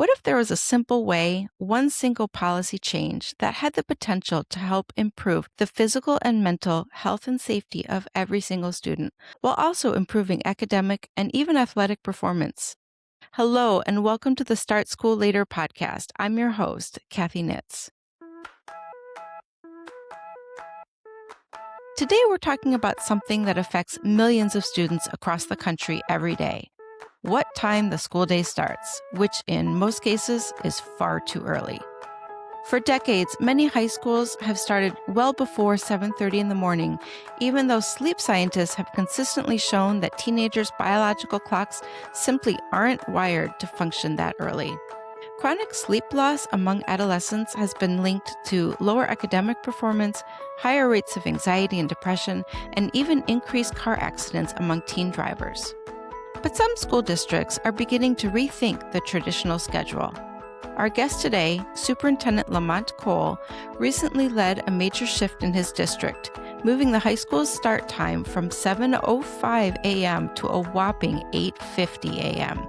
What if there was a simple way, one single policy change that had the potential to help improve the physical and mental health and safety of every single student, while also improving academic and even athletic performance? Hello, and welcome to the Start School Later podcast. I'm your host, Kathy Nitz. Today, we're talking about something that affects millions of students across the country every day. What time the school day starts, which in most cases is far too early. For decades, many high schools have started well before 7:30 in the morning, even though sleep scientists have consistently shown that teenagers' biological clocks simply aren't wired to function that early. Chronic sleep loss among adolescents has been linked to lower academic performance, higher rates of anxiety and depression, and even increased car accidents among teen drivers. But some school districts are beginning to rethink the traditional schedule. Our guest today, Superintendent LaMont Cole, recently led a major shift in his district, moving the high school's start time from 7:05 a.m. to a whopping 8:50 a.m.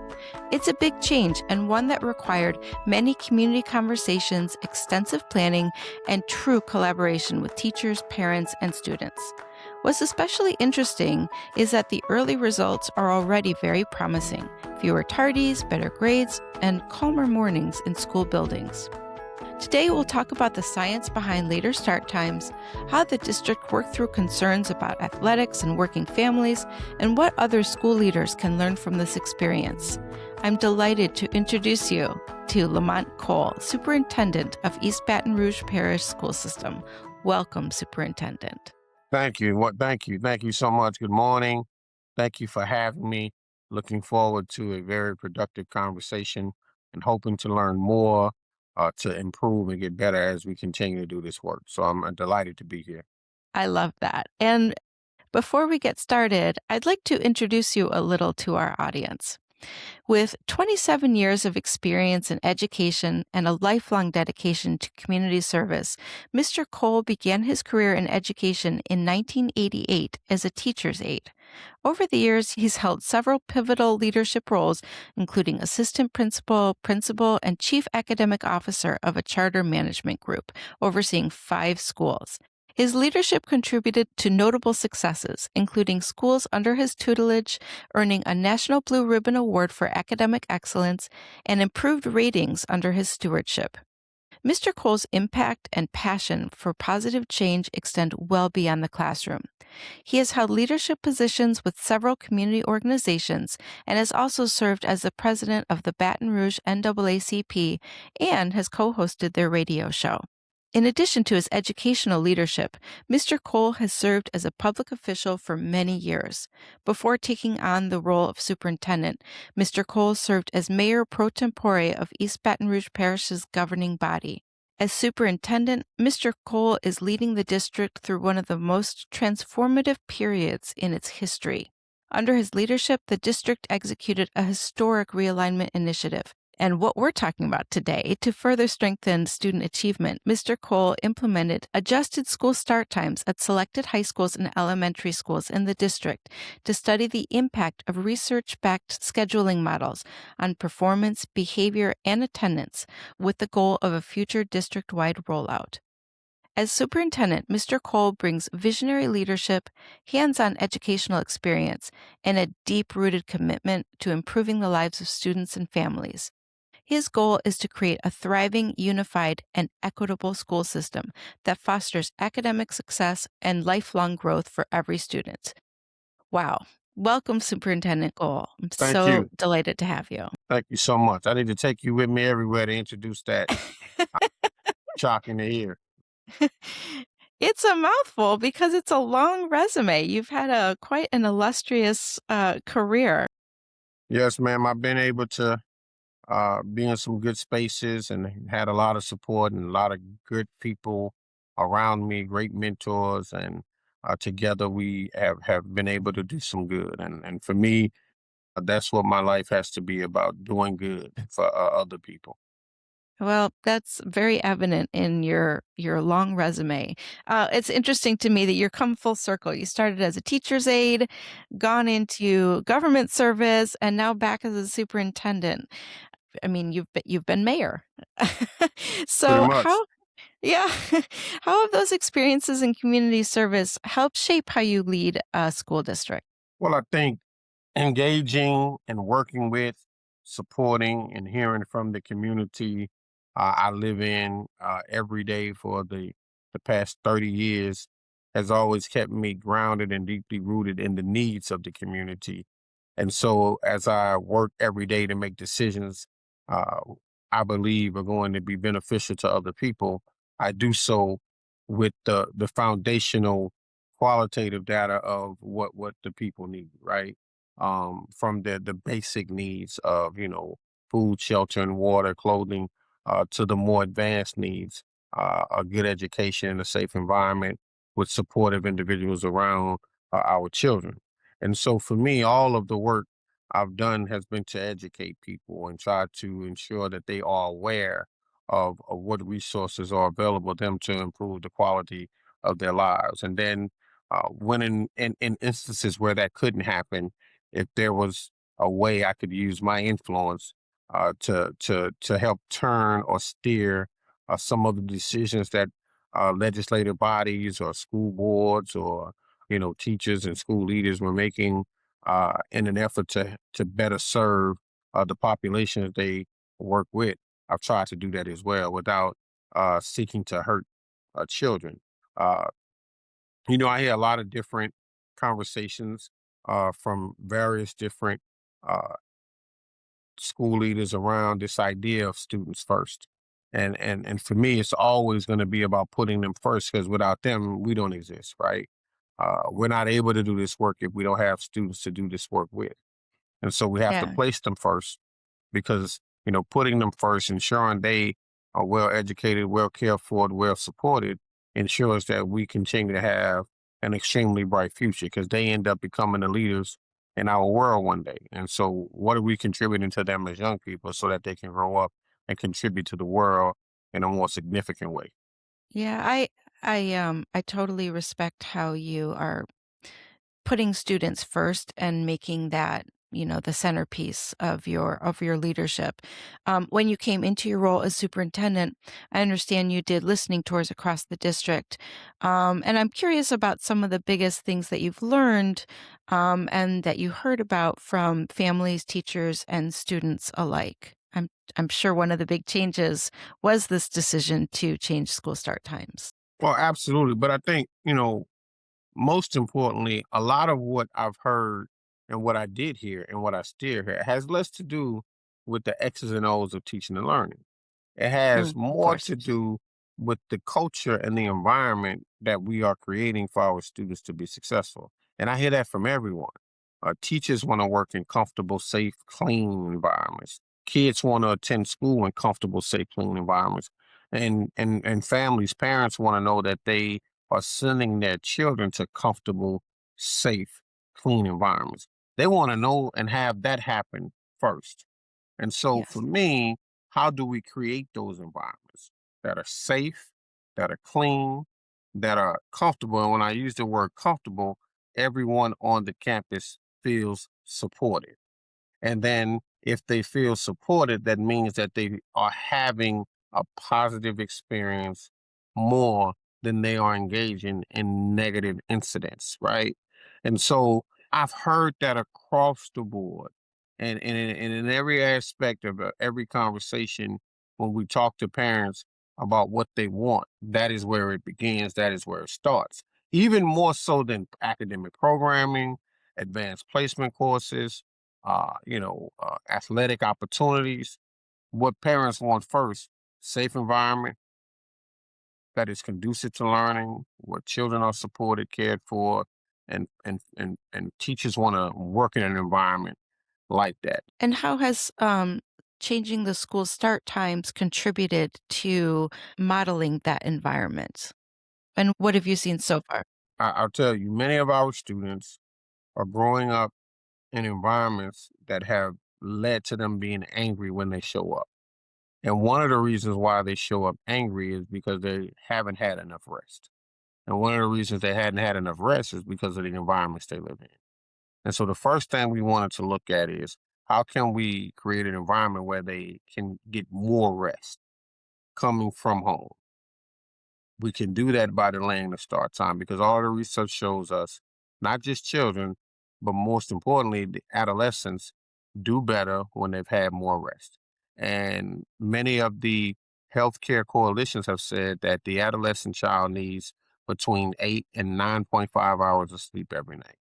It's a big change and one that required many community conversations, extensive planning, and true collaboration with teachers, parents, and students. What's especially interesting is that the early results are already very promising. Fewer tardies, better grades, and calmer mornings in school buildings. Today, we'll talk about the science behind later start times, how the district worked through concerns about athletics and working families, and what other school leaders can learn from this experience. I'm delighted to introduce you to LaMont Cole, Superintendent of East Baton Rouge Parish School System. Welcome, Superintendent. Thank you. Thank you. Thank you so much. Good morning. Thank you for having me. Looking forward to a very productive conversation and hoping to learn more to improve and get better as we continue to do this work. So I'm delighted to be here. I love that. And before we get started, I'd like to introduce you a little to our audience. With 27 years of experience in education and a lifelong dedication to community service, Mr. Cole began his career in education in 1988 as a teacher's aide. Over the years, he's held several pivotal leadership roles, including assistant principal, principal, and chief academic officer of a charter management group, overseeing 5 schools. His leadership contributed to notable successes, including schools under his tutelage earning a National Blue Ribbon Award for academic excellence and improved ratings under his stewardship. Mr. Cole's impact and passion for positive change extend well beyond the classroom. He has held leadership positions with several community organizations and has also served as the president of the Baton Rouge NAACP and has co-hosted their radio show. In addition to his educational leadership, Mr. Cole has served as a public official for many years. Before taking on the role of superintendent, Mr. Cole served as mayor pro tempore of East Baton Rouge Parish's governing body. As superintendent, Mr. Cole is leading the district through one of the most transformative periods in its history. Under his leadership, the district executed a historic realignment initiative. And what we're talking about today, to further strengthen student achievement, Mr. Cole implemented adjusted school start times at selected high schools and elementary schools in the district to study the impact of research-backed scheduling models on performance, behavior, and attendance, with the goal of a future district-wide rollout. As superintendent, Mr. Cole brings visionary leadership, hands-on educational experience, and a deep-rooted commitment to improving the lives of students and families. His goal is to create a thriving, unified, and equitable school system that fosters academic success and lifelong growth for every student. Wow. Welcome, Superintendent Cole. I'm Thank so you. delighted to have you. Thank you so much. I need to take you with me everywhere to introduce that chalk in the ear. It's a mouthful because it's a long resume. You've had quite an illustrious career. Yes, ma'am. I've been able to be in some good spaces and had a lot of support and a lot of good people around me, great mentors, and together we have been able to do some good. And for me, that's what my life has to be about, doing good for other people. Well, that's very evident in your long resume. It's interesting to me that you're come full circle. You started as a teacher's aide, gone into government service, and now back as a superintendent. I mean, you've been mayor. Pretty So much. yeah, how have those experiences in community service helped shape how you lead a school district? Well, I think engaging and working with, supporting, and hearing from the community I live in every day for the past 30 years has always kept me grounded and deeply rooted in the needs of the community. And so, as I work every day to make decisions uh, I believe are going to be beneficial to other people, I do so with the foundational qualitative data of what the people need, right? From the basic needs of food, shelter, and water, clothing, to the more advanced needs, a good education and a safe environment with supportive individuals around our children. And so, for me, all of the work I've done has been to educate people and try to ensure that they are aware of what resources are available to them to improve the quality of their lives. And then, when in instances where that couldn't happen, if there was a way I could use my influence to help turn or steer some of the decisions that legislative bodies or school boards or teachers and school leaders were making in an effort to better serve the population that they work with. I've tried to do that as well without seeking to hurt children. Uh, I hear a lot of different conversations from various different uh, school leaders around this idea of students first. And for me, it's always going to be about putting them first because without them, we don't exist, right? We're not able to do this work if we don't have students to do this work with. And so we have to Yeah. place them first because, putting them first, ensuring they are well educated, well cared for, and well supported ensures that we continue to have an extremely bright future because they end up becoming the leaders in our world one day. And so, what are we contributing to them as young people so that they can grow up and contribute to the world in a more significant way? Yeah, I totally respect how you are putting students first and making that, the centerpiece of your leadership. When you came into your role as superintendent, I understand you did listening tours across the district, and I'm curious about some of the biggest things that you've learned, and that you heard about from families, teachers, and students alike. I'm sure one of the big changes was this decision to change school start times. Well, absolutely. But I think, most importantly, a lot of what I've heard and what I did hear and what I still hear has less to do with the X's and O's of teaching and learning. It has Of more course. to do with the culture and the environment that we are creating for our students to be successful. And I hear that from everyone. Teachers want to work in comfortable, safe, clean environments. Kids want to attend school in comfortable, safe, clean environments. And families, parents want to know that they are sending their children to comfortable, safe, clean environments. They want to know and have that happen first. And so for Yes. me, how do we create those environments that are safe, that are clean, that are comfortable? And when I use the word comfortable, everyone on the campus feels supported. And then if they feel supported, that means that they are having a positive experience more than they are engaging in negative incidents, right? And so I've heard that across the board. And in every aspect of every conversation, when we talk to parents about what they want, that is where it begins, that is where it starts. Even more so than academic programming, advanced placement courses, athletic opportunities. What parents want first: safe environment that is conducive to learning, where children are supported, cared for, and teachers want to work in an environment like that. And how has, changing the school start times contributed to modeling that environment? And what have you seen so far? I'll tell you, many of our students are growing up in environments that have led to them being angry when they show up. And one of the reasons why they show up angry is because they haven't had enough rest. And one of the reasons they hadn't had enough rest is because of the environments they live in. And so the first thing we wanted to look at is how can we create an environment where they can get more rest coming from home? We can do that by delaying the start time because all the research shows us, not just children, but most importantly, the adolescents do better when they've had more rest. And many of the healthcare coalitions have said that the adolescent child needs between 8 and 9.5 hours of sleep every night.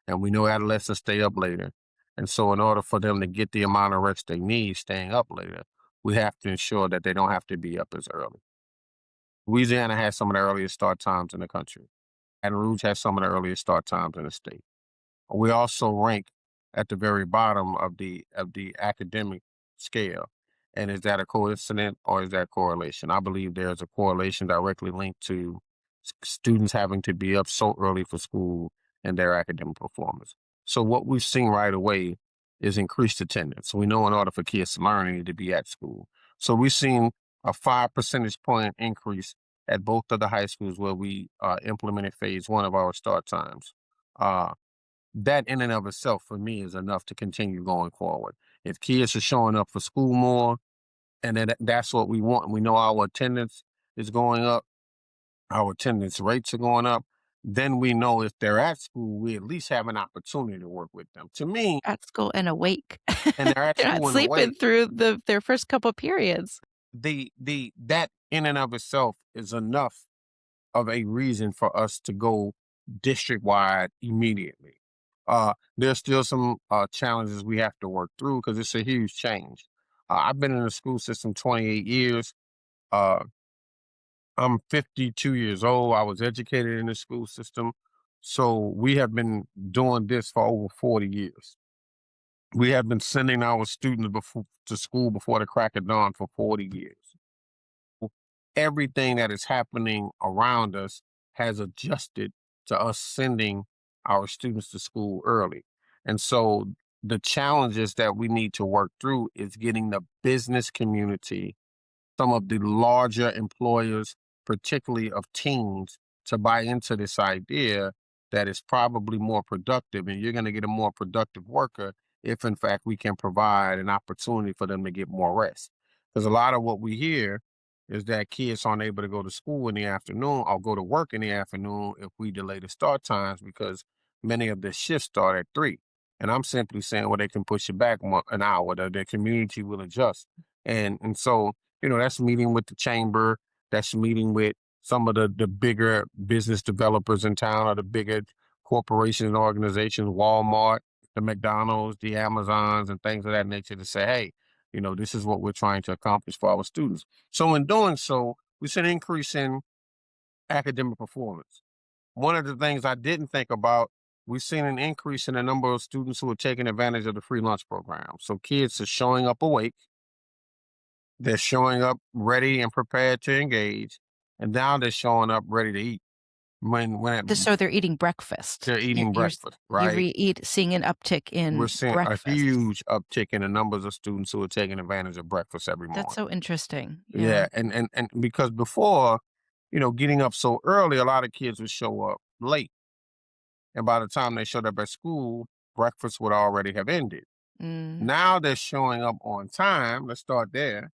And we know adolescents stay up later. And so, in order for them to get the amount of rest they need staying up later, we have to ensure that they don't have to be up as early. Louisiana has some of the earliest start times in the country. Baton Rouge has some of the earliest start times in the state. We also rank at the very bottom of the academic scale. And is that a coincidence or is that correlation? I believe there's a correlation directly linked to students having to be up so early for school and their academic performance. So what we've seen right away is increased attendance. We know in order for kids to learn, they need to be at school. So we've seen a 5 percentage point increase at both of the high schools where we implemented phase one of our start times. Uh, that in and of itself for me is enough to continue going forward. If kids are showing up for school more, and that's what we want, we know our attendance is going up, our attendance rates are going up, then we know if they're at school, we at least have an opportunity to work with them. To me, At school and awake. and they're at They're not school in a sleeping way, through their first couple periods. the that in and of itself is enough of a reason for us to go district wide immediately. There's still some challenges we have to work through because it's a huge change. I've been in the school system 28 years. Uh, I'm 52 years old. I was educated in the school system. So we have been doing this for over 40 years. We have been sending our students to school before the crack of dawn for 40 years. Everything that is happening around us has adjusted to us sending our students to school early. And so the challenges that we need to work through is getting the business community, some of the larger employers, particularly of teens, to buy into this idea that it's probably more productive and you're going to get a more productive worker if, in fact, we can provide an opportunity for them to get more rest. Because a lot of what we hear is that kids aren't able to go to school in the afternoon or go to work in the afternoon if we delay the start times because many of the shifts start at 3. And I'm simply saying, well, they can push it back an hour, that their community will adjust. And so that's meeting with the chamber, that's meeting with some of the bigger business developers in town or the bigger corporations and organizations, Walmart, the McDonald's, the Amazons, and things of that nature to say, hey, this is what we're trying to accomplish for our students. So in doing so, we see an increase in academic performance. One of the things I didn't think about, we've seen an increase in the number of students who are taking advantage of the free lunch program. So kids are showing up awake, they're showing up ready and prepared to engage, and now they're showing up ready to eat when So they're eating breakfast. they're eating breakfast, You're right? seeing an uptick We're in seeing a breakfast. huge uptick in the numbers of students who are taking advantage of breakfast every That's morning. so interesting. Yeah. Yeah, and because before, getting up so early, a lot of kids would show up late, and by the time they showed up at school, breakfast would already have ended. Mm. Now they're showing up on time. Let's start there.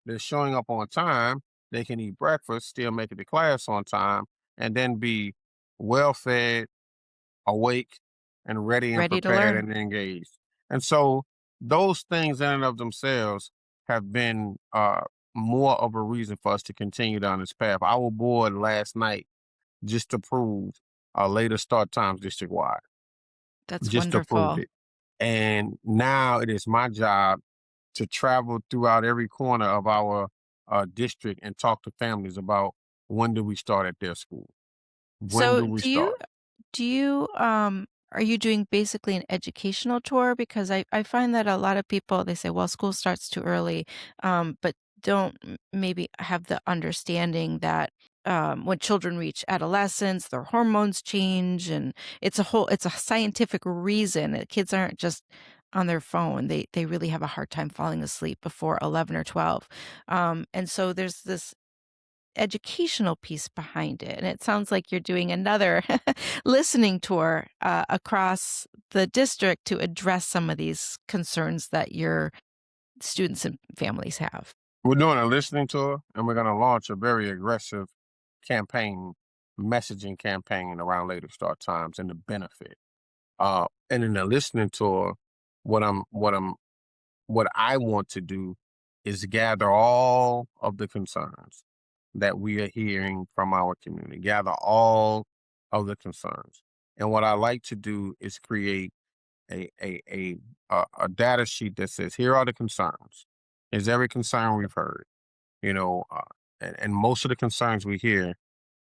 They're showing up on time. They can eat breakfast, still make it to class on time, and then be well fed, awake, and ready and Ready to prepared learn. and engaged. And so those things in and of themselves have been more of a reason for us to continue down this path. Our board last night just approved later start times district wide, That's just approved wonderful. it. And now it is my job to travel throughout every corner of our district and talk to families about when do we start at their school? When So do we start? do you, are you doing basically an educational tour? Because I find that a lot of people, they say, well, school starts too early, but don't maybe have the understanding that when children reach adolescence, their hormones change, and it's a scientific reason that kids aren't just on their phone. They really have a hard time falling asleep before 11 or 12. And so there's this educational piece behind it. And it sounds like you're doing another listening tour across the district to address some of these concerns that your students and families have. We're doing a listening tour, and we're going to launch a very aggressive campaign, messaging campaign around later start times and the benefit. And in the listening tour, what I'm, what I'm, what I want to do is gather all of the concerns that we are hearing from our community. Gather all of the concerns, and what I like to do is create a a a a data sheet that says here are the concerns. Is every concern we've heard? You know, and most of the concerns we hear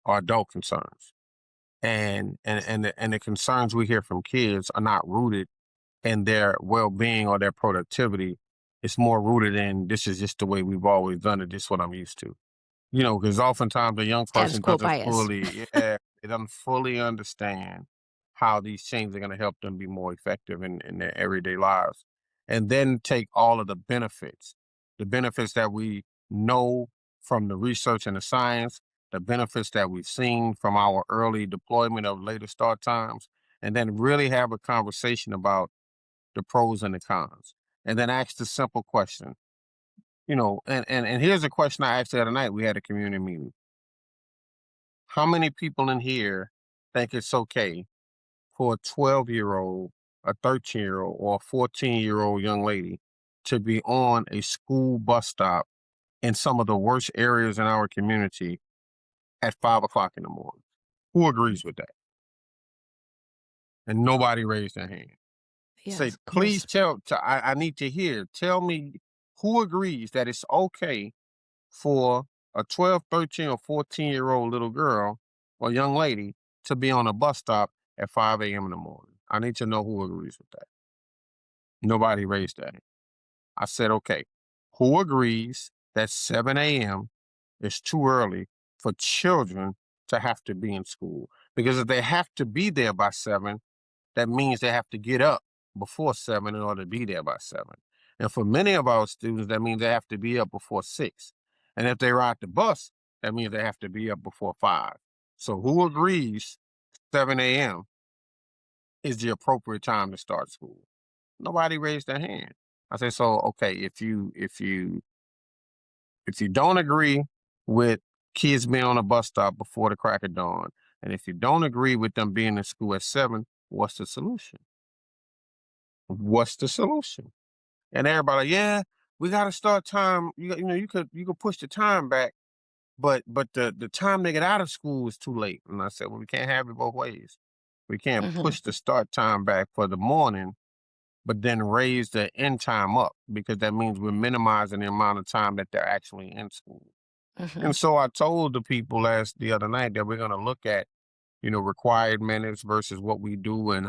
are adult concerns, and the concerns we hear from kids are not rooted in their well-being or their productivity. It's more rooted in this is just the way we've always done it. This is what I'm used to. Because oftentimes a young Status person quo doesn't bias. fully, yeah, they doesn't fully understand how these changes are going to help them be more effective in their everyday lives. And then take all of the benefits that we know from the research and the science, the benefits that we've seen from our early deployment of later start times, and then really have a conversation about the pros and the cons. And then ask the simple question, and here's a question I asked the other night. We had a community meeting. How many people in here think it's okay for a 12-year-old, a 13-year-old, or a 14-year-old young lady to be on a school bus stop in some of the worst areas in our community at 5 o'clock in the morning? Who agrees with that? And nobody raised their hand. Say, Yes, please most. I need to hear. Tell me who agrees that it's okay for a 12, 13, or 14-year-old little girl or young lady to be on a bus stop at 5 a.m. in the morning. I need to know who agrees with that. Nobody raised that. I said, okay, who agrees that 7 a.m. is too early for children to have to be in school? Because if they have to be there by 7, that means they have to get up before 7 in order to be there by 7. And for many of our students, that means they have to be up before 6. And if they ride the bus, that means they have to be up before 5. So who agrees 7 a.m. is the appropriate time to start school? Nobody raised their hand. I say, so okay, if you don't agree with kids being on a bus stop before the crack of dawn, and if you don't agree with them being in school at 7, what's the solution? What's the solution? And everybody, yeah, we got to start time. You could push the time back, but the time they get out of school is too late. And I said, well, we can't have it both ways. We can't Hmm. push the start time back for the morning, but then raise the end time up because that means we're minimizing the amount of time that they're actually in school. Hmm. And so I told the people the other night that we're going to look at required minutes versus what we do and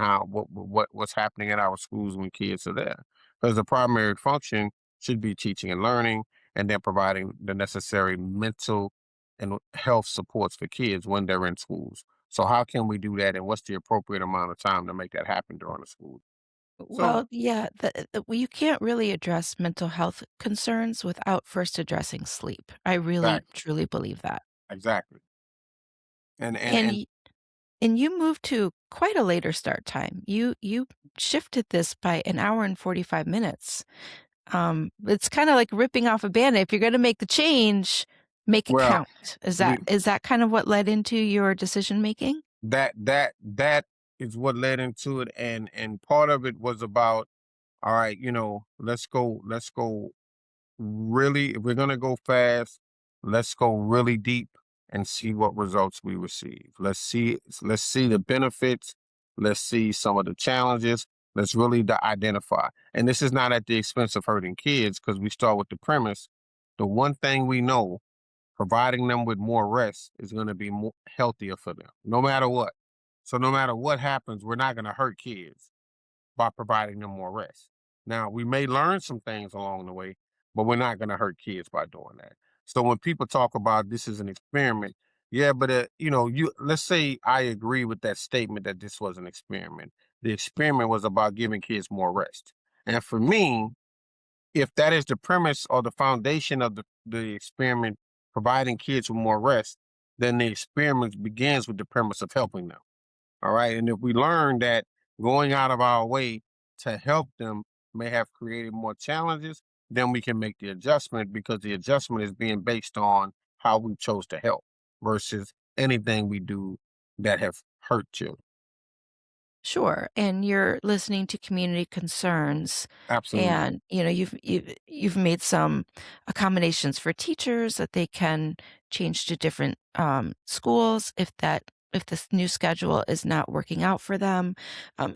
what's happening at our schools when kids are there. Because the primary function should be teaching and learning, and then providing the necessary mental and health supports for kids when they're in schools. So how can we do that, and what's the appropriate amount of time to make that happen during the school? So Well, yeah, well, you can't really address mental health concerns without first addressing sleep. I really, exactly, truly believe that. exactly, and and And and y- and you moved to quite a later start time. You shifted this by an hour and 45 minutes. It's kind of like ripping off a band-aid. If you're going to make the change, make it well, count. Is that we is that kind of what led into your decision making? that is what led into it, and part of it was about, all right, let's go really, if we're gonna go fast, let's go really deep and see what results we receive. Let's see the benefits, let's see some of the challenges, let's really identify. And this is not at the expense of hurting kids, because we start with the premise. The one thing we know, providing them with more rest is going to be more healthier for them, no matter what. So no matter what happens, we're not going to hurt kids by providing them more rest. Now, we may learn some things along the way, but we're not going to hurt kids by doing that. So when people talk about this is an experiment, yeah, but you let's say I agree with that statement that this was an experiment. The experiment was about giving kids more rest. And for me, if that is the premise or the foundation of the experiment, providing kids with more rest, then the experiment begins with the premise of helping them. All right. And if we learn that going out of our way to help them may have created more challenges, then we can make the adjustment because the adjustment is being based on how we chose to help versus anything we do that have hurt children. Sure, and you're listening to community concerns, Absolutely. and, you've made some accommodations for teachers that they can change to different, schools if this new schedule is not working out for them.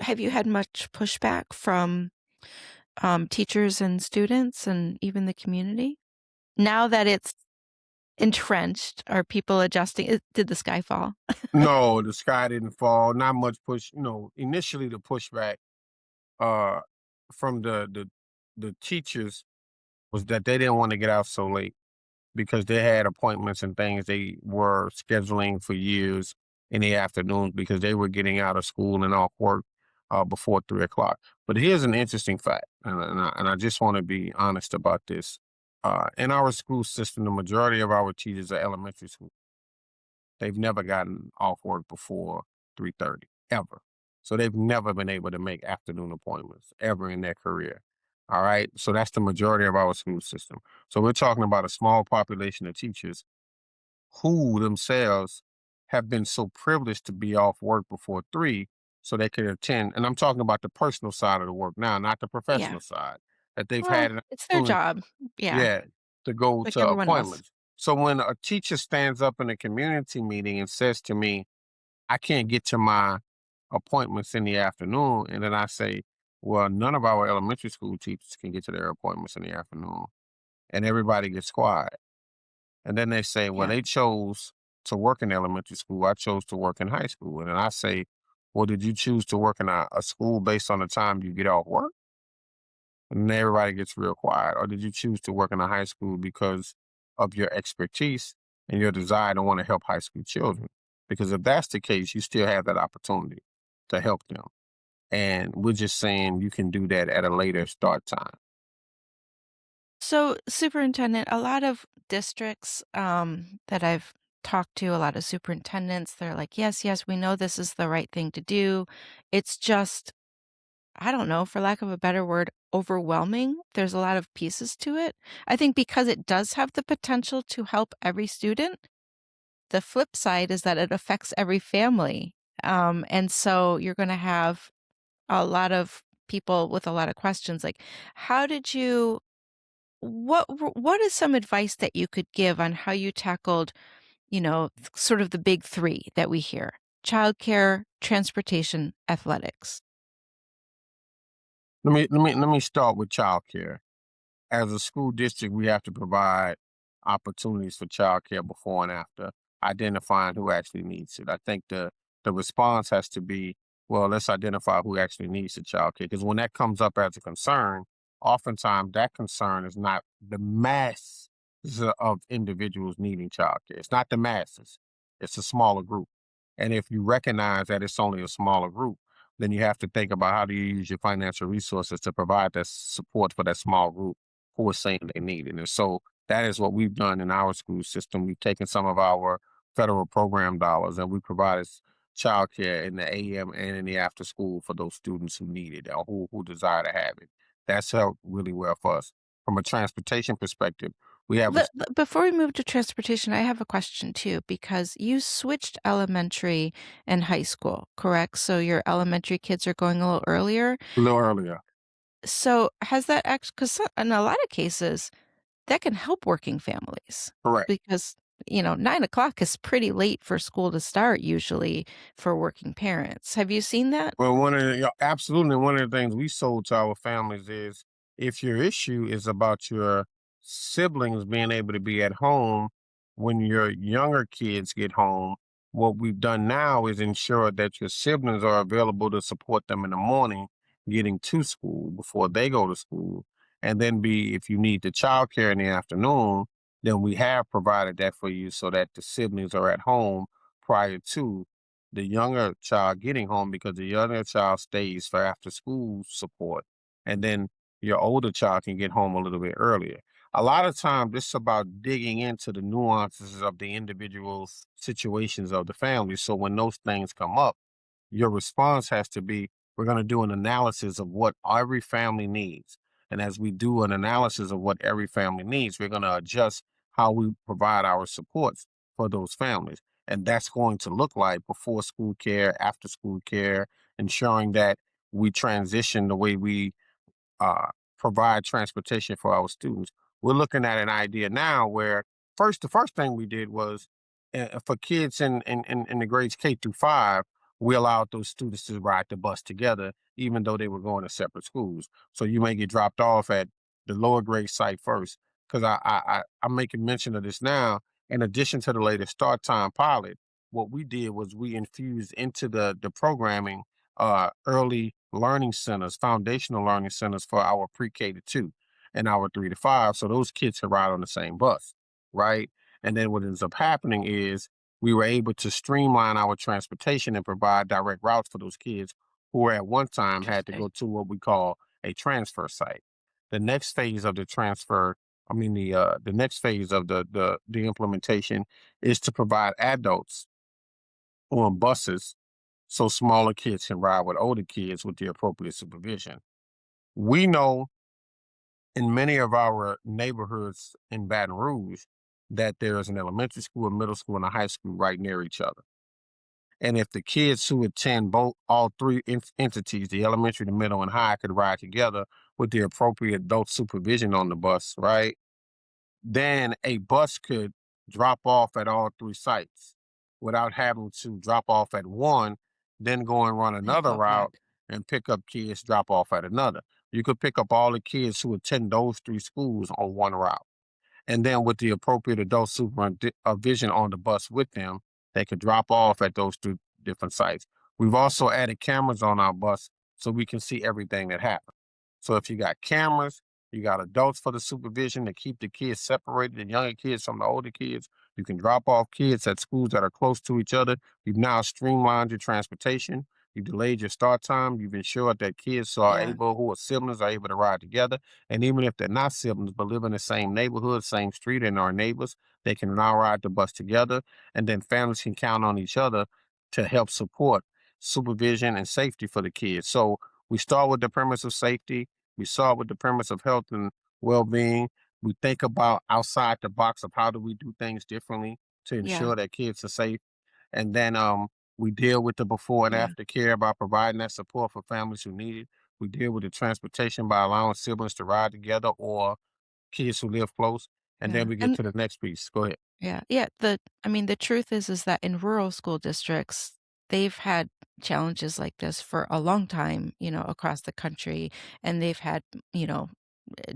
Have you had much pushback from, teachers and students and even the community? Now that it's entrenched, are people adjusting? Did the sky fall? No, the sky didn't fall. Not much push. Initially the pushback uh from the teachers was that they didn't want to get out so late because they had appointments and things they were scheduling for years in the afternoons because they were getting out of school and off work before 3 o'clock. But here's an interesting fact, and I just want to be honest about this. In our school system, the majority of our teachers are elementary school. They've never gotten off work before 3:30 ever. So they've never been able to make afternoon appointments ever in their career. All right. So that's the majority of our school system. So we're talking about a small population of teachers who themselves have been so privileged to be off work before 3 so they could attend. And I'm talking about the personal side of the work now, not the Yeah. professional side, that they've Well, had an it's their opportunity, job. Yeah, yeah, to go like to everyone else. appointments. So when a teacher stands up in a community meeting and says to me, I can't get to my appointments in the afternoon. And then I say, well, none of our elementary school teachers can get to their appointments in the afternoon. And everybody gets quiet. And then they say, well, Yeah. they chose to work in elementary school. I chose to work in high school. And then I say, well, did you choose to work in a school based on the time you get off work? And then everybody gets real quiet. Or did you choose to work in a high school because of your expertise and your desire to want to help high school children? Because if that's the case, you still have that opportunity to help them. And we're just saying you can do that at a later start time. So, superintendent, a lot of districts that I've talked to, a lot of superintendents, they're like, yes, yes, we know this is the right thing to do. It's just, I don't know, for lack of a better word, overwhelming. There's a lot of pieces to it. I think because it does have the potential to help every student, the flip side is that it affects every family. And so you're going to have a lot of people with a lot of questions like, how did you what is some advice that you could give on how you tackled, sort of the big 3 that we hear? Childcare, transportation, athletics. Let me start with childcare. As a school district, we have to provide opportunities for childcare before and after identifying who actually needs it. I think the response has to be, well, let's identify who actually needs the childcare. Because when that comes up as a concern, oftentimes that concern is not the mass of individuals needing childcare. It's not the masses. It's a smaller group. And if you recognize that it's only a smaller group, then you have to think about how do you use your financial resources to provide that support for that small group who are saying they need it. And so that is what we've done in our school system. We've taken some of our federal program dollars and we provided childcare in the AM and in the after school for those students who need it or who desire to have it. That's helped really well for us. From a transportation perspective, we have a But before we move to transportation, I have a question too, because you switched elementary and high school, correct? So your elementary kids are going a little earlier. little earlier. So has that actually, because in a lot of cases, that can help working families Correct. because, 9 o'clock is pretty late for school to start usually for working parents. Have you seen that? Well, yeah, absolutely. One of the things we sold to our families is if your issue is about your siblings being able to be at home when your younger kids get home, what we've done now is ensure that your siblings are available to support them in the morning getting to school before they go to school. And then if you need the childcare in the afternoon, then we have provided that for you so that the siblings are at home prior to the younger child getting home because the younger child stays for after school support. And then your older child can get home a little bit earlier. A lot of times, it's about digging into the nuances of the individual situations of the family. So when those things come up, your response has to be, we're going to do an analysis of what every family needs. And as we do an analysis of what every family needs, we're going to adjust how we provide our supports for those families. And that's going to look like before school care, after school care, ensuring that we transition the way we uh, provide transportation for our students. We're looking at an idea now where the first thing we did was for kids in the grades K through 5, we allowed those students to ride the bus together, even though they were going to separate schools. So you may get dropped off at the lower grade site first. Because I'm making mention of this now. In addition to the later start time pilot, what we did was we infused into the programming early learning centers, foundational learning centers for our pre-K to 2 and our 3 to 5. So those kids can ride on the same bus, right? And then what ends up happening is we were able to streamline our transportation and provide direct routes for those kids who were at one time had to Interesting. go to what we call a transfer site. The next phase of the transfer, the next phase of the implementation is to provide adults on buses so smaller kids can ride with older kids with the appropriate supervision. We know in many of our neighborhoods in Baton Rouge that there is an elementary school, a middle school, and a high school right near each other. And if the kids who attend all three entities, the elementary, the middle, and high, could ride together with the appropriate adult supervision on the bus, right? Then a bus could drop off at all three sites without having to drop off at one, then go and run And another go route back. and pick up kids, drop off at another. You could pick up all the kids who attend those three schools on one route. And then with the appropriate adult supervision on the bus with them, they could drop off at those two different sites. We've also added cameras on our bus so we can see everything that happens. So if you got cameras, you got adults for the supervision to keep the kids separated, the younger kids from the older kids. You can drop off kids at schools that are close to each other. You've now streamlined your transportation. You delayed your start time. You've ensured that kids Yeah. who are siblings are able to ride together. And even if they're not siblings, but live in the same neighborhood, same street, and are neighbors, they can now ride the bus together. And then families can count on each other to help support supervision and safety for the kids. So we start with the premise of safety. We start with the premise of health and well-being. We think about outside the box of how do we do things differently to Yeah. ensure that kids are safe. And then we deal with the before and Yeah. after care by providing that support for families who need it. We deal with the transportation by allowing siblings to ride together or kids who live close. And then Yeah. we get And to the next piece. Go ahead. yeah, yeah, the truth is that in rural school districts, they've had challenges like this for a long time, across the country, and they've had, you know,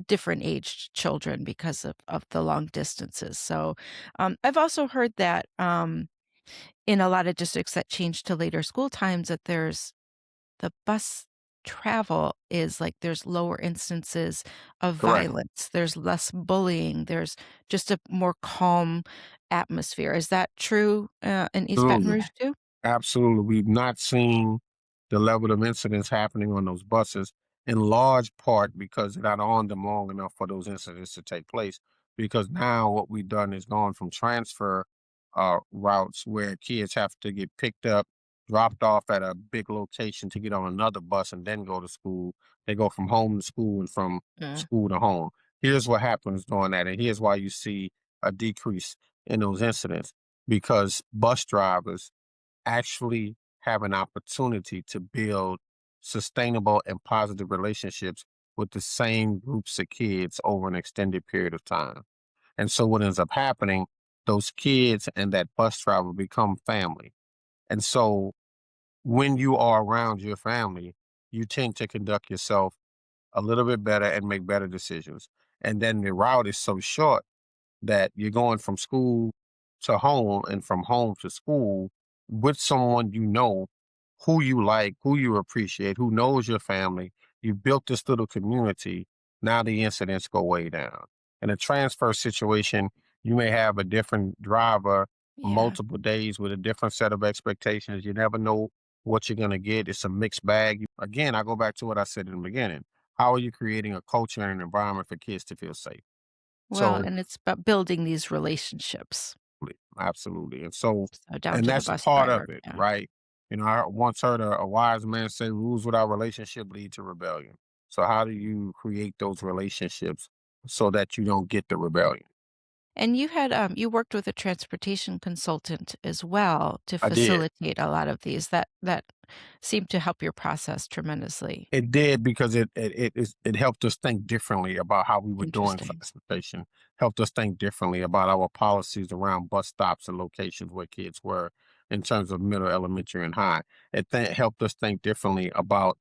different aged children because of the long distances. So, I've also heard that, in a lot of districts that change to later school times that the bus travel is like there's lower instances of Correct. violence, there's less bullying, there's just a more calm atmosphere. Is that true, in East Baton Absolutely. Rouge too? Absolutely. We've not seen the level of incidents happening on those buses in large part because they're not on them long enough for those incidents to take place. Because now what we've done is gone from transfer routes where kids have to get picked up, dropped off at a big location to get on another bus and then go to school. They go from home to school and from Yeah, school to home. Here's what happens during that. And here's why you see a decrease in those incidents because bus drivers actually have an opportunity to build sustainable and positive relationships with the same groups of kids over an extended period of time. And so what ends up happening, those kids and that bus driver become family. And so when you are around your family, you tend to conduct yourself a little bit better and make better decisions. And then the route is so short that you're going from school to home and from home to school with someone you know, who you like, who you appreciate, who knows your family. You built this little community. Now the incidents go way down. In a transfer situation, you may have a different driver yeah, multiple days with a different set of expectations. You never know what you're going to get. It's a mixed bag. Again, I go back to what I said in the beginning. How are you creating a culture and an environment for kids to feel safe? Well, So and it's about building these relationships. absolutely. And so, So down and to the that's bus part of driver. it, Yeah. right? I once heard a wise man say, rules without relationship lead to rebellion. So, how do you create those relationships so that you don't get the rebellion? And you worked with a transportation consultant as well to I did. facilitate a lot of these that seemed to help your process tremendously. It did because it helped us think differently about how we were doing Interesting. transportation, helped us think differently about our policies around bus stops and locations where kids were in terms of middle, elementary, and high. Helped us think differently about,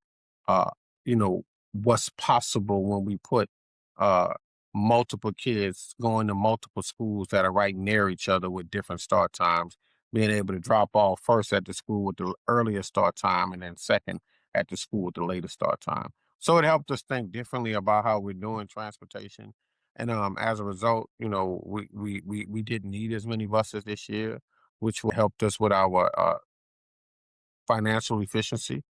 uh, you know, what's possible when we put uh, multiple kids going to multiple schools that are right near each other with different start times, being able to drop off first at the school with the earlier start time and then second at the school with the later start time. So it helped us think differently about how we're doing transportation. And as a result, we didn't need as many buses this year, which helped us with our financial efficiency.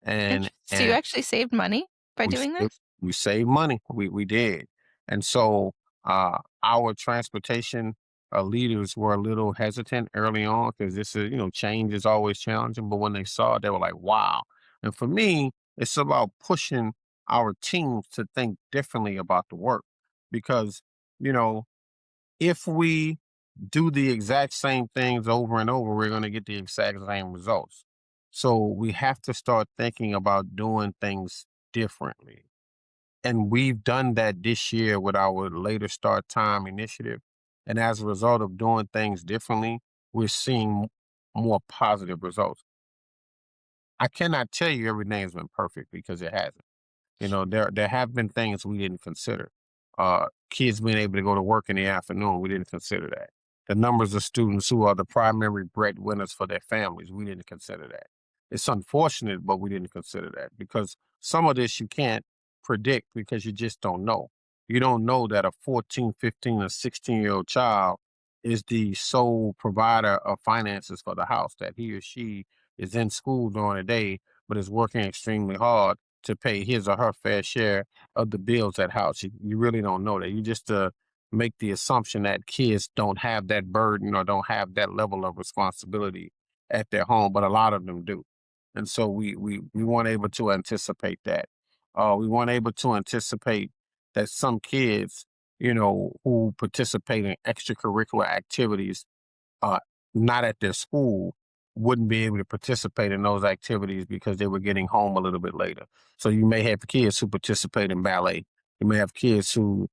And So you actually saved money by we doing this? saved money. We did. And so our transportation leaders were a little hesitant early on because this is, change is always challenging. But when they saw it, they were like, wow. And for me, it's about pushing our teams to think differently about the work because, you know, if we do the exact same things over and over, we're going to get the exact same results. So we have to start thinking about doing things differently. And we've done that this year with our later start time initiative. And as a result of doing things differently, we're seeing more positive results. I cannot tell you everything has been perfect because it hasn't. There have been things we didn't consider. Kids being able to go to work in the afternoon, we didn't consider that. The numbers of students who are the primary breadwinners for their families, we didn't consider that. It's unfortunate, but we didn't consider that because some of this you can't predict because you just don't know. You don't know that a 14, 15, or 16-year-old child is the sole provider of finances for the house, that he or she is in school during the day, but is working extremely hard to pay his or her fair share of the bills at house. You really don't know that. You just make the assumption that kids don't have that burden or don't have that level of responsibility at their home, but a lot of them do. And so we weren't able to anticipate that. We weren't able to anticipate that some kids, who participate in extracurricular activities uh, not at their school wouldn't be able to participate in those activities because they were getting home a little bit later. So you may have kids who participate in ballet. You may have kids who,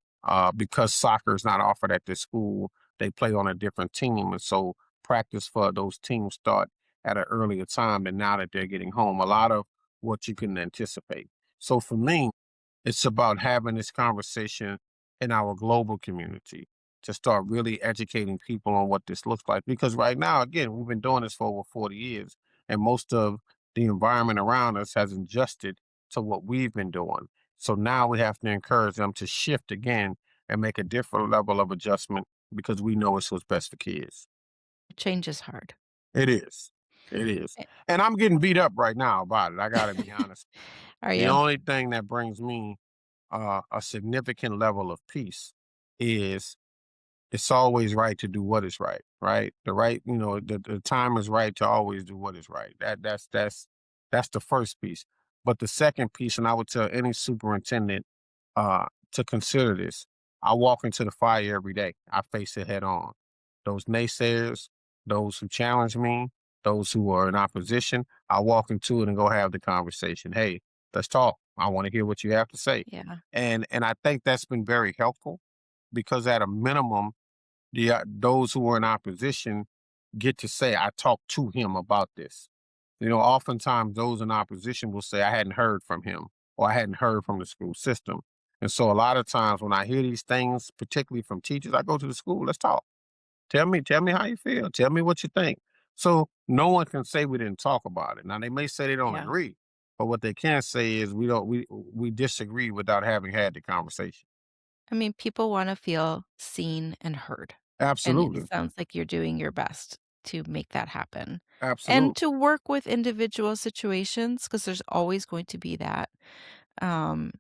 because soccer is not offered at their school, they play on a different team. And so practice for those teams start at an earlier time than now that they're getting home. A lot of what you can anticipate. So for me, it's about having this conversation in our global community to start really educating people on what this looks like. Because right now, again, we've been doing this for over 40 years, and most of the environment around us has adjusted to what we've been doing. So now we have to encourage them to shift again and make a different level of adjustment because we know it's what's best for kids. Change is hard. It is. It is. Eh, And I'm getting beat up right now about it. I got to be honest. Are The you? only thing that brings me a significant level of peace is it's always right to do what is right, right? The time is right to always do what is right. That's the first piece. But the second piece, and I would tell any superintendent to consider this. I walk into the fire every day. I face it head on. Those naysayers, those who challenge me, those who are in opposition, I walk into it and go have the conversation. Hey, let's talk. I want to hear what you have to say. Yeah. And I think that's been very helpful because at a minimum, those who are in opposition get to say, I talked to him about this. Oftentimes those in opposition will say, I hadn't heard from him or I hadn't heard from the school system. And so a lot of times when I hear these things, particularly from teachers, I go to the school, let's talk. Tell me how you feel. Tell me what you think. So no one can say we didn't talk about it. Now they may say they don't Yeah. agree, but what they can say is we disagree without having had the conversation. I mean, people wanna feel seen and heard, and it Absolutely. sounds like you're doing your best to make that happen, and Absolutely. to work with individual situations, because there's always going to be that, um,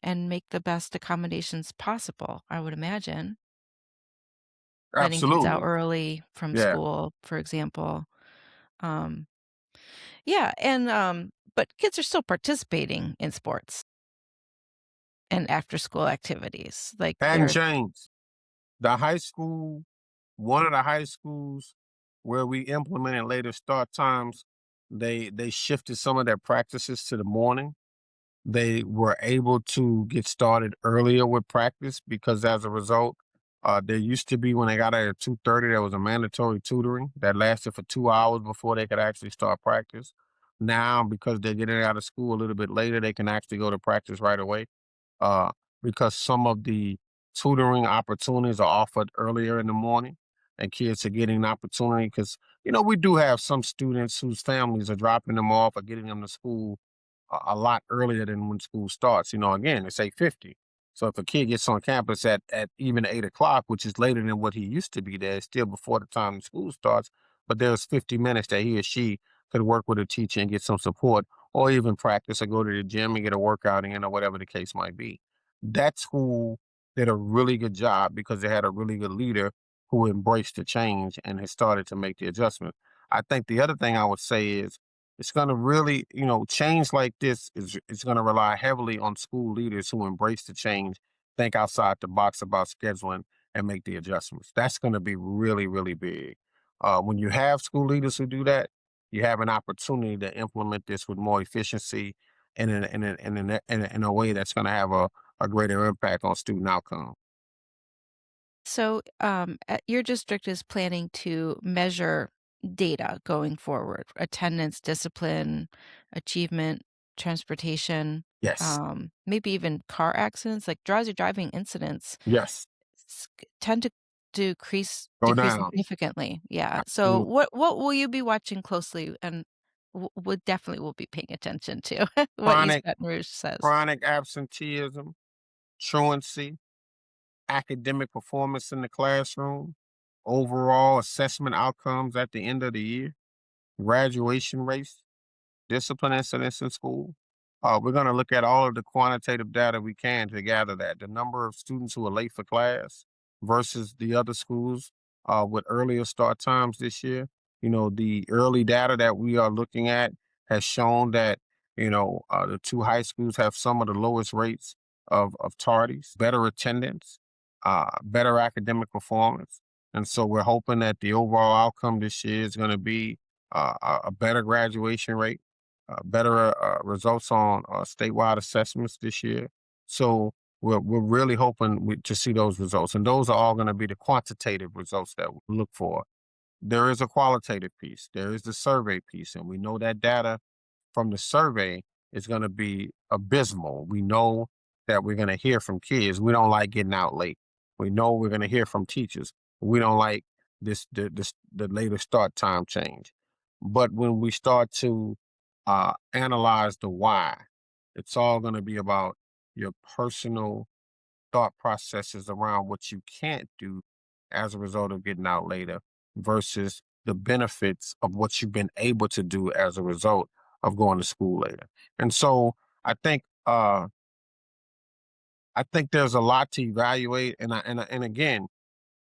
and make the best accommodations possible, I would imagine. Letting kids out Absolutely. early from Yeah. school, for example. Um, yeah, but kids are still participating in sports and after school activities. Like Hadn't they're changed. The high school, one of the high schools where we implemented later start times, they shifted some of their practices to the morning. They were able to get started earlier with practice because as a result, there used to be when they got out at 2:30, there was a mandatory tutoring that lasted for 2 hours before they could actually start practice. Now, because they're getting out of school a little bit later, they can actually go to practice right away uh, because some of the tutoring opportunities are offered earlier in the morning and kids are getting an opportunity because, we do have some students whose families are dropping them off or getting them to school a lot earlier than when school starts. Again, it's 8:50. So if a kid gets on campus at even 8 o'clock, which is later than what he used to be there, it's still before the time school starts, but there's 50 minutes that he or she could work with a teacher and get some support or even practice or go to the gym and get a workout in or whatever the case might be. That school did a really good job because they had a really good leader who embraced the change and has started to make the adjustment. I think the other thing I would say is it's going to really, change like this is it's going to rely heavily on school leaders who embrace the change, think outside the box about scheduling, and make the adjustments. That's going to be really, really big. When you have school leaders who do that, you have an opportunity to implement this with more efficiency and in a way that's going to have a greater impact on student outcome. so your district is planning to measure data going forward, attendance, discipline, achievement, transportation, Yes. maybe even car accidents, like drowsy driving incidents Yes. tend to Go decrease down. significantly. Yeah. So Absolutely. what will you be watching closely and would definitely will be paying attention to what East Chronic, Baton Rouge says. chronic absenteeism, truancy, academic performance in the classroom, overall assessment outcomes at the end of the year, graduation rates, discipline incidents in school. We're going to look at all of the quantitative data we can to gather that. The number of students who are late for class versus the other schools with earlier start times this year. The early data that we are looking at has shown that, the two high schools have some of the lowest rates of tardies, better attendance, better academic performance. And so we're hoping that the overall outcome this year is going to be a better graduation rate, better results on statewide assessments this year. So we're really hoping to see those results, and those are all going to be the quantitative results that we look for. There is a qualitative piece. There is the survey piece, and we know that data from the survey is going to be abysmal. We know that we're going to hear from kids. We don't like getting out late. We know we're going to hear from teachers. We don't like the later start time change. But when we start to analyze the why, it's all going to be about your personal thought processes around what you can't do as a result of getting out later versus the benefits of what you've been able to do as a result of going to school later. And so I think uh I think there's a lot to evaluate and again,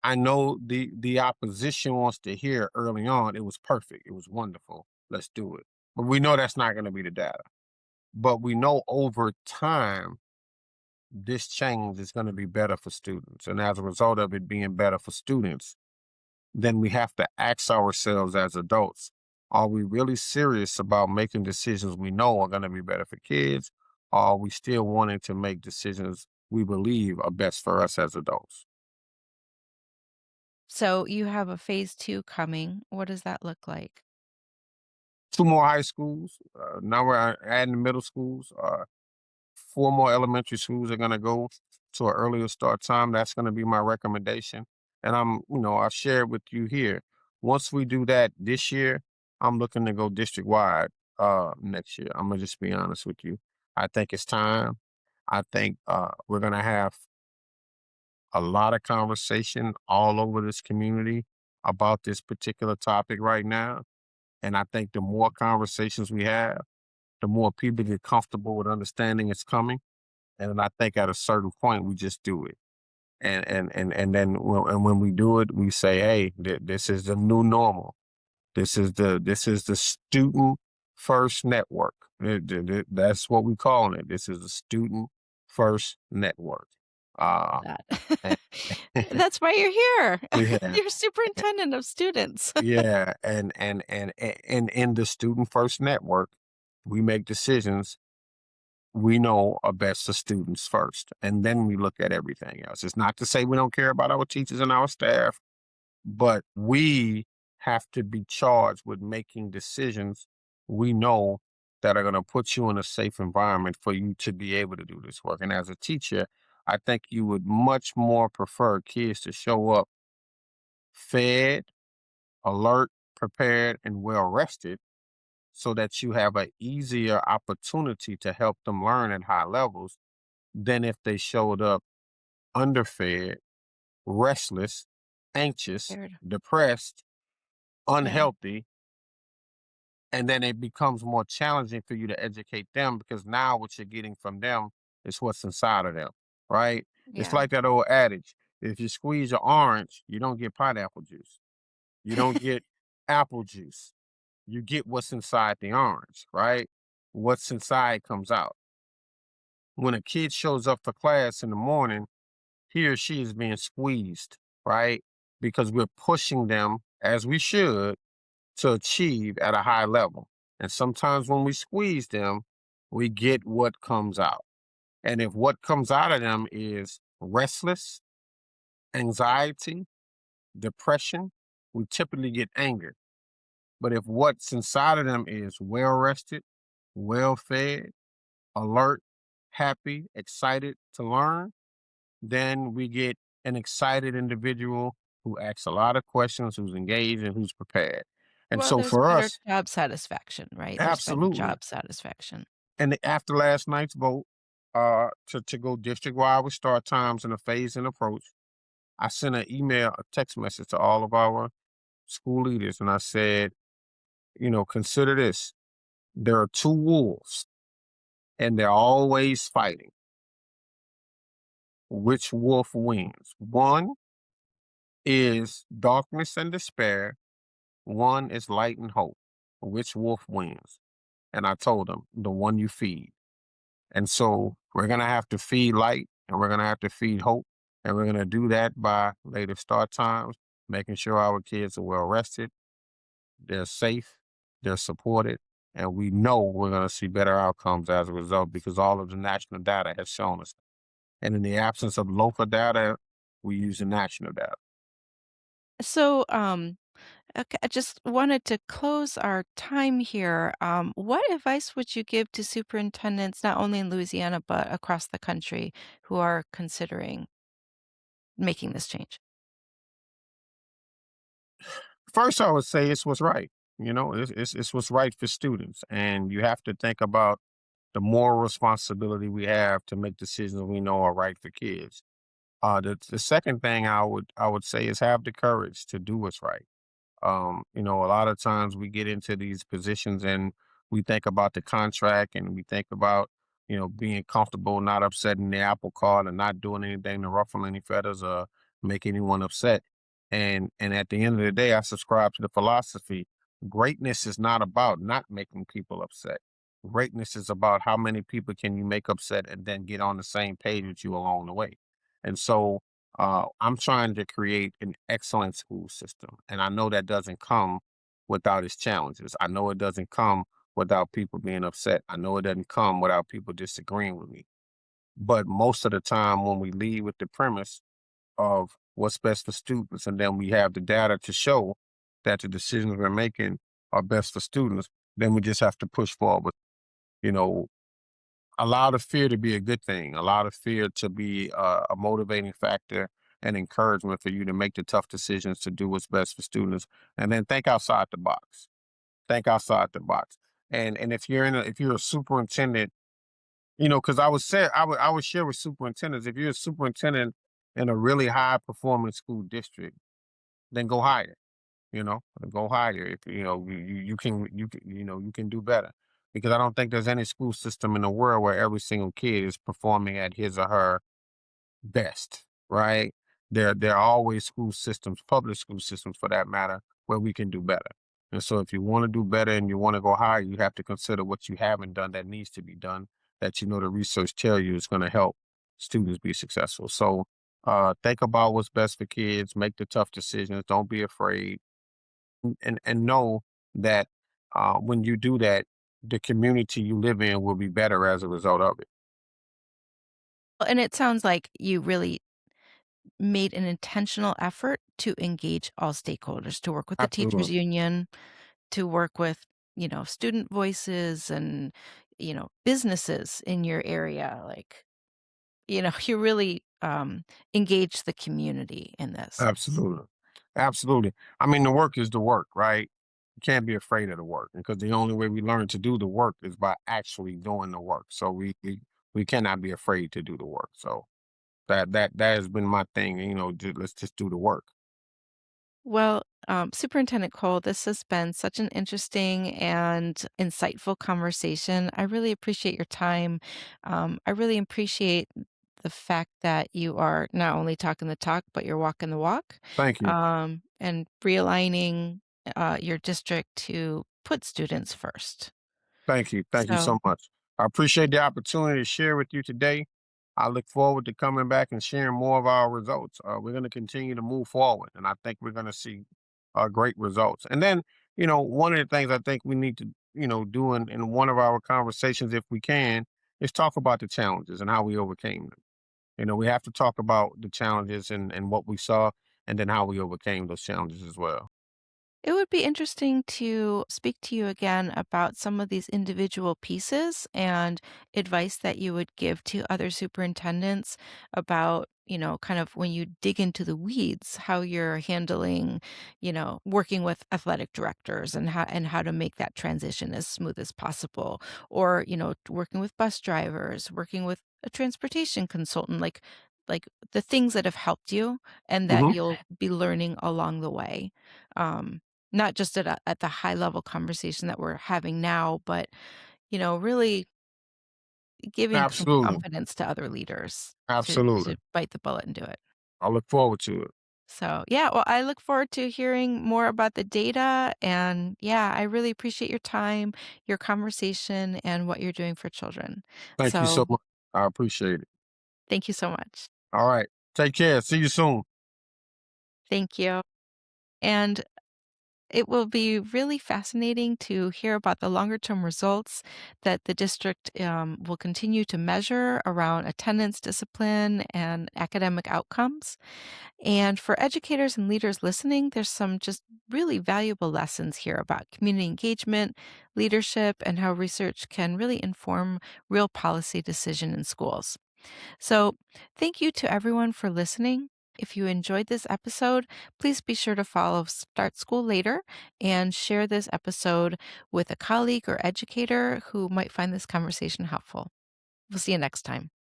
I know the opposition wants to hear early on it was perfect, it was wonderful. Let's do it. But we know that's not going to be the data. But we know over time this change is going to be better for students. And as a result of it being better for students, then we have to ask ourselves as adults, are we really serious about making decisions we know are going to be better for kids? Or are we still wanting to make decisions we believe are best for us as adults? So you have a phase 2 coming. What does that look like? Two more high schools. Now we're adding middle schools. Four more elementary schools are going to go to an earlier start time. That's going to be my recommendation. And I'll share it with you here. Once we do that this year, I'm looking to go district wide next year. I'm going to just be honest with you. I think it's time. I think we're going to have a lot of conversation all over this community about this particular topic right now. And I think the more conversations we have, the more people get comfortable with understanding it's coming And then I think at a certain point we just do it. And then when we do it, we say, "Hey, this is the new normal. This is the student first network. That's what we calling it. This is the student first network." Uh, That. and That's why you're here. yeah, You're superintendent of students. yeah, and in the student first network, we make decisions we know are best for students first, and then we look at everything else. It's not to say we don't care about our teachers and our staff, but we have to be charged with making decisions we know that are going to put you in a safe environment for you to be able to do this work. And as a teacher, I think you would much more prefer kids to show up fed, alert, prepared, and well rested so that you have an easier opportunity to help them learn at high levels than if they showed up underfed, restless, anxious, Weird. depressed, Yeah. unhealthy, and then it becomes more challenging for you to educate them because now what you're getting from them is what's inside of them, right? It's Yeah. like that old adage: if you squeeze an orange, you don't get pineapple juice, you don't get apple juice, you get what's inside the orange, right? What's inside comes out. When a kid shows up for class in the morning, he or she is being squeezed, right? Because we're pushing them, as we should, to achieve at a high level. And sometimes when we squeeze them, we get what comes out. And if what comes out of them is restless, anxiety, depression, we typically get anger. But if what's inside of them is well rested, well fed, alert, happy, excited to learn, then we get an excited individual who asks a lot of questions, who's engaged, and who's prepared. And Well, so there's for better us, job satisfaction, right? There's better absolutely. job satisfaction. And after last night's vote, to go district wide with start times and a phase and approach, I sent an email, a text message to all of our school leaders, and I said, consider this: there are two wolves, and they're always fighting. Which wolf wins? One is darkness and despair. One is light and hope. Which wolf wins? And I told them, the one you feed. And so we're going to have to feed light and we're going to have to feed hope. And we're going to do that by later start times, making sure our kids are well rested, they're safe, they're supported, and we know we're going to see better outcomes as a result because all of the national data has shown us. And in the absence of local data, we use the national data. So, okay, I just wanted to close our time here. What advice would you give to superintendents, not only in Louisiana, but across the country who are considering making this change? First, I would say it's what's right. It's what's right for students. And you have to think about the moral responsibility we have to make decisions we know are right for kids. The second thing I would say is have the courage to do what's right. A lot of times we get into these positions and we think about the contract and we think about, being comfortable, not upsetting the apple cart and not doing anything to ruffle any feathers or make anyone upset. And at the end of the day, I subscribe to the philosophy: greatness is not about not making people upset. Greatness is about how many people can you make upset and then get on the same page with you along the way. And so I'm trying to create an excellent school system. And I know that doesn't come without its challenges. I know it doesn't come without people being upset. I know it doesn't come without people disagreeing with me. But most of the time, when we lead with the premise of what's best for students, and then we have the data to show that the decisions we're making are best for students, then we just have to push forward. You know, allow the fear to be a good thing. Allow the fear to be a motivating factor and encouragement for you to make the tough decisions to do what's best for students. And then think outside the box. Think outside the box. And if you're a superintendent, because I would share with superintendents, if you're a superintendent in a really high performing school district, then go higher. Go higher. If you can do better. because I don't think there's any school system in the world where every single kid is performing at his or her best, right? There are always school systems, public school systems for that matter, where we can do better. And so if you want to do better and you want to go higher, you have to consider what you haven't done that needs to be done, that you know the research tell you is going to help students be successful. So think about what's best for kids, make the tough decisions, don't be afraid, and know that when you do that, the community you live in will be better as a result of it. And it sounds like you really made an intentional effort to engage all stakeholders, to work with the teachers Absolutely. union, to work with, student voices and, businesses in your area. Like, you really engage the community in this. Absolutely. Absolutely. I mean, the work is the work, right? You can't be afraid of the work because the only way we learn to do the work is by actually doing the work. So we cannot be afraid to do the work. So that has been my thing. Let's just do the work. Well, Superintendent Cole, this has been such an interesting and insightful conversation. I really appreciate your time. I really appreciate the fact that you are not only talking the talk, but you're walking the walk, Thank you. and realigning your district to put students first. Thank you. Thank you So so much. I appreciate the opportunity to share with you today. I look forward to coming back and sharing more of our results. We're going to continue to move forward, and I think we're going to see great results. And then, one of the things I think we need to, do in one of our conversations, if we can, is talk about the challenges and how we overcame them. We have to talk about the challenges and what we saw, and then how we overcame those challenges as well. it would be interesting to speak to you again about some of these individual pieces and advice that you would give to other superintendents about, kind of when you dig into the weeds, how you're handling, working with athletic directors and how to make that transition as smooth as possible. Or, working with bus drivers, working with a transportation consultant, like the things that have helped you and that Hmm. you'll be learning along the way. Um, not just at the high level conversation that we're having now, but, really giving some Absolutely. confidence to other leaders to Absolutely. bite the bullet and do it. I look forward to it. So, yeah, well, I look forward to hearing more about the data, and, yeah, I really appreciate your time, your conversation, and what you're doing for children. Thank you so So, much. I appreciate it. thank you so much. All right. Take care. See you soon. Thank you, and it will be really fascinating to hear about the longer term results that the district will continue to measure around attendance, discipline, and academic outcomes. And for educators and leaders listening, there's some just really valuable lessons here about community engagement, leadership, and how research can really inform real policy decision in schools. So, thank you to everyone for listening. If you enjoyed this episode, please be sure to follow Start School Later and share this episode with a colleague or educator who might find this conversation helpful. We'll see you next time.